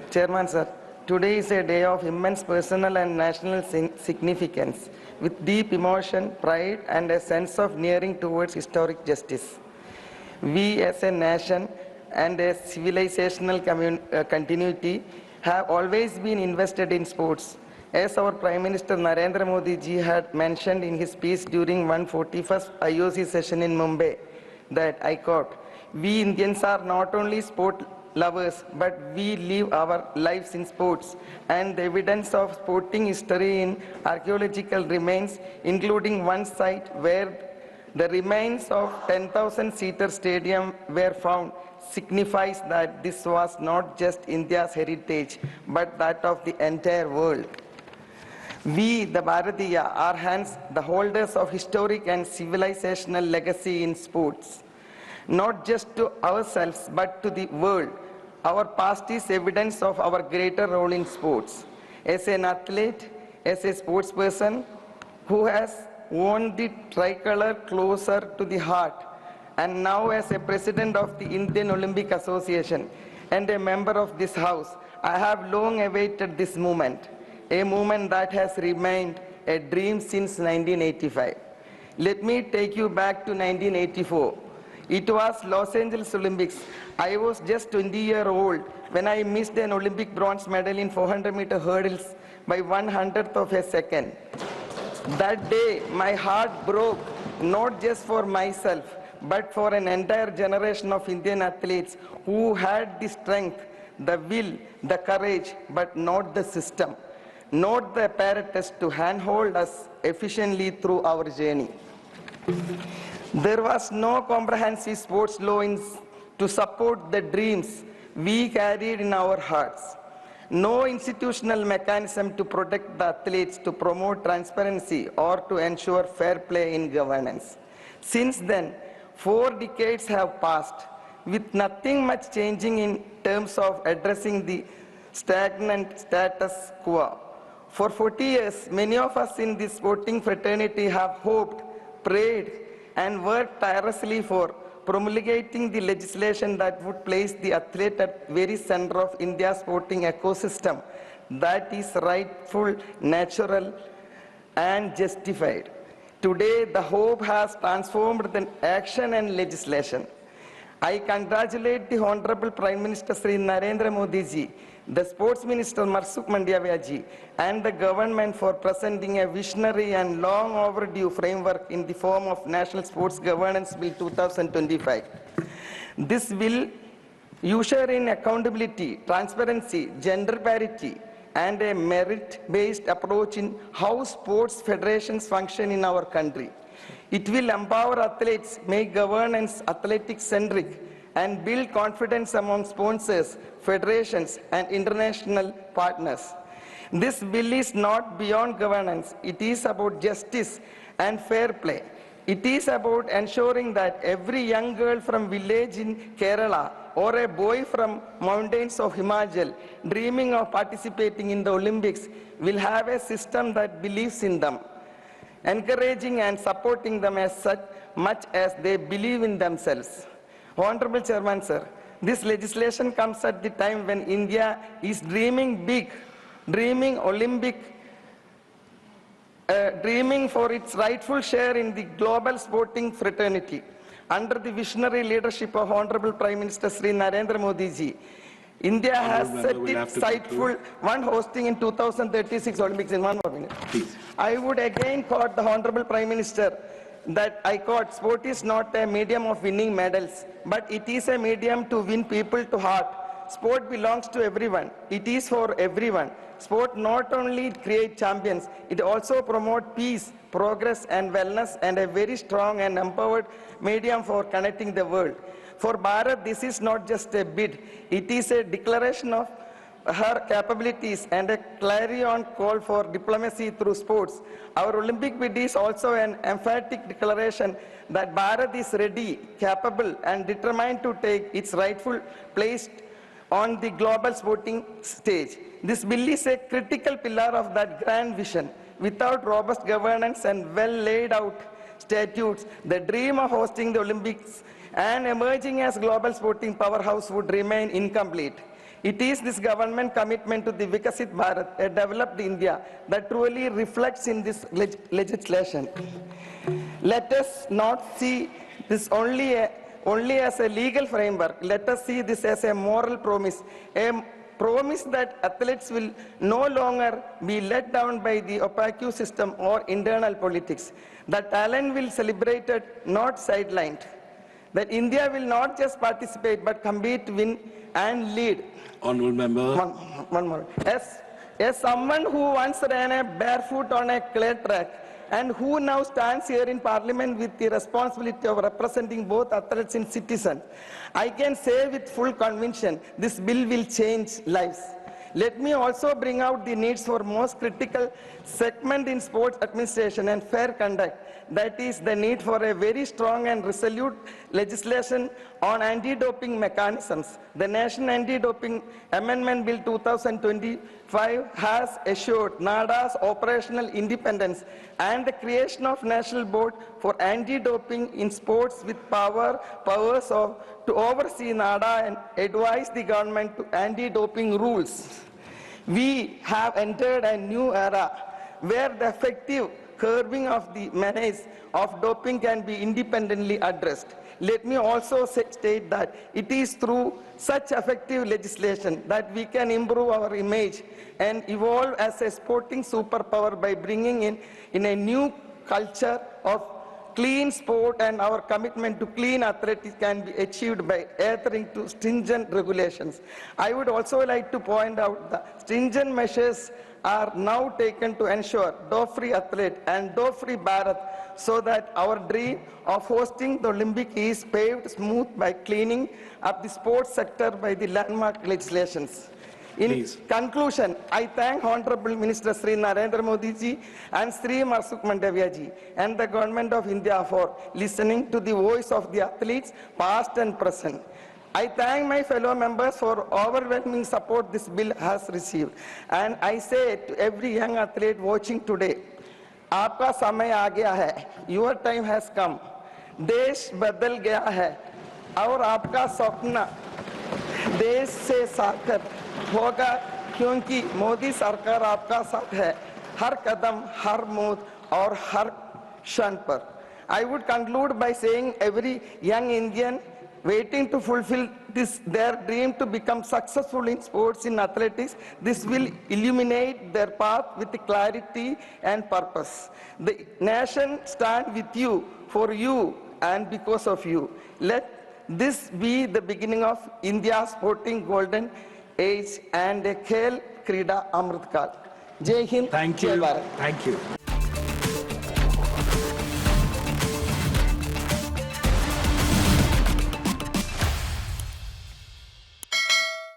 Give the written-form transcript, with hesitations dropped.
Chairman, sir, today is a day of immense personal and national significance, with deep emotion, pride, and a sense of nearing towards historic justice. We as a nation and a civilizational continuity have always been invested in sports. As our Prime Minister Narendra Modi ji had mentioned in his speech during 141st IOC session in Mumbai, that I quote, "We Indians are not only sport lovers, but we live our lives in sports, and the evidence of sporting history in archaeological remains, including one site where the remains of 10,000-seater stadium were found, signifies that this was not just India's heritage, but that of the entire world. We, the Bharatiya, are hence the holders of historic and civilizational legacy in sports. Not just to ourselves, but to the world. Our past is evidence of our greater role in sports. As an athlete, as a sports person who has worn the tricolor closer to the heart, and now as a president of the Indian Olympic Association and a member of this house, I have long awaited this moment, a moment that has remained a dream since 1985. Let me take you back to 1984. It was Los Angeles Olympics. I was just 20-year-old when I missed an Olympic bronze medal in 400-meter hurdles by 1/100th of a second. That day, my heart broke, not just for myself, but for an entire generation of Indian athletes who had the strength, the will, the courage, but not the system, not the apparatus to handhold us efficiently through our journey. There was no comprehensive sports law to support the dreams we carried in our hearts. No institutional mechanism to protect the athletes, to promote transparency, or to ensure fair play in governance. Since then, 4 decades have passed, with nothing much changing in terms of addressing the stagnant status quo. For 40 years, many of us in this sporting fraternity have hoped, prayed, and worked tirelessly for promulgating the legislation that would place the athlete at the very center of India's sporting ecosystem that is rightful, natural, and justified. Today, the hope has transformed the action and legislation. I congratulate the Honorable Prime Minister Sri Narendra Modi ji, the Sports Minister Marsukh Mandaviya ji, and the government for presenting a visionary and long overdue framework in the form of National Sports Governance Bill 2025. This will usher in accountability, transparency, gender parity, and a merit-based approach in how sports federations function in our country. It will empower athletes, make governance athletic-centric, and build confidence among sponsors, federations, and international partners. This bill is not beyond governance. It is about justice and fair play. It is about ensuring that every young girl from village in Kerala or a boy from mountains of Himachal dreaming of participating in the Olympics will have a system that believes in them, encouraging and supporting them as much as they believe in themselves. Honorable Chairman, sir, this legislation comes at the time when India is dreaming big, dreaming Olympic, dreaming for its rightful share in the global sporting fraternity. Under the visionary leadership of Honorable Prime Minister Sri Narendra Modi ji, India has set its sight full on hosting in 2036 Olympics. In 1 more minute. Please. I would again quote the Honorable Prime Minister that I quote, "Sport is not a medium of winning medals, but it is a medium to win people to heart. Sport belongs to everyone. It is for everyone. Sport not only creates champions, it also promotes peace, progress, and wellness, and a very strong and empowered medium for connecting the world. For Bharat, this is not just a bid. It is a declaration of her capabilities and a clarion call for diplomacy through sports. Our Olympic bid is also an emphatic declaration that Bharat is ready, capable, and determined to take its rightful place on the global sporting stage. This bill is a critical pillar of that grand vision. Without robust governance and well laid out statutes, the dream of hosting the Olympics and emerging as global sporting powerhouse would remain incomplete. It is this government commitment to the Vikasit Bharat, a developed India, that truly reflects in this legislation. Let us not see this only as a legal framework. Let us see this as a moral promise, a promise that athletes will no longer be let down by the opaque system or internal politics. That talent will be celebrated, not sidelined. That India will not just participate but compete, win, and lead. Honourable Member. One more. As someone who once ran a barefoot on a clay track and who now stands here in Parliament with the responsibility of representing both athletes and citizens, I can say with full conviction, this bill will change lives. Let me also bring out the needs for most critical segment in sports administration and fair conduct. That is the need for a very strong and resolute legislation on anti-doping mechanisms. The National Anti-Doping Amendment Bill 2025 has assured NADA's operational independence and the creation of National Board for Anti-Doping in Sports with powers to oversee NADA and advise the government to anti-doping rules. We have entered a new era where the effective curbing of the menace of doping can be independently addressed. Let me also state that it is through such effective legislation that we can improve our image and evolve as a sporting superpower by bringing in a new culture of clean sport, and our commitment to clean athletics can be achieved by adhering to stringent regulations. I would also like to point out that stringent measures are now taken to ensure dope-free athlete and dope-free Bharat, so that our dream of hosting the Olympic is paved smooth by cleaning up the sports sector by the landmark legislations. In conclusion, I thank Honorable Minister Sri Narendra Modi ji and Sri Mansukh Mandavia ji and the Government of India for listening to the voice of the athletes, past and present. I thank my fellow members for overwhelming support this bill has received. And I say to every young athlete watching today, आपका समय आ गया है, your time has come. देश बदल गया है और आपका स्वप्न देश से साकार होगा, क्योंकि मोदी सरकार आपका साथ है हर कदम, हर मोड़ और हर क्षण पर. I would conclude by saying every young Indian waiting to fulfill their dream to become successful in sports, in athletics, this will illuminate their path with clarity and purpose. The nation stand with you, for you, and because of you. Let this be the beginning of India's sporting golden age and a Khel Krida Amrit Kal. Jai Hind, Thank Jai you. Bharat. Thank you.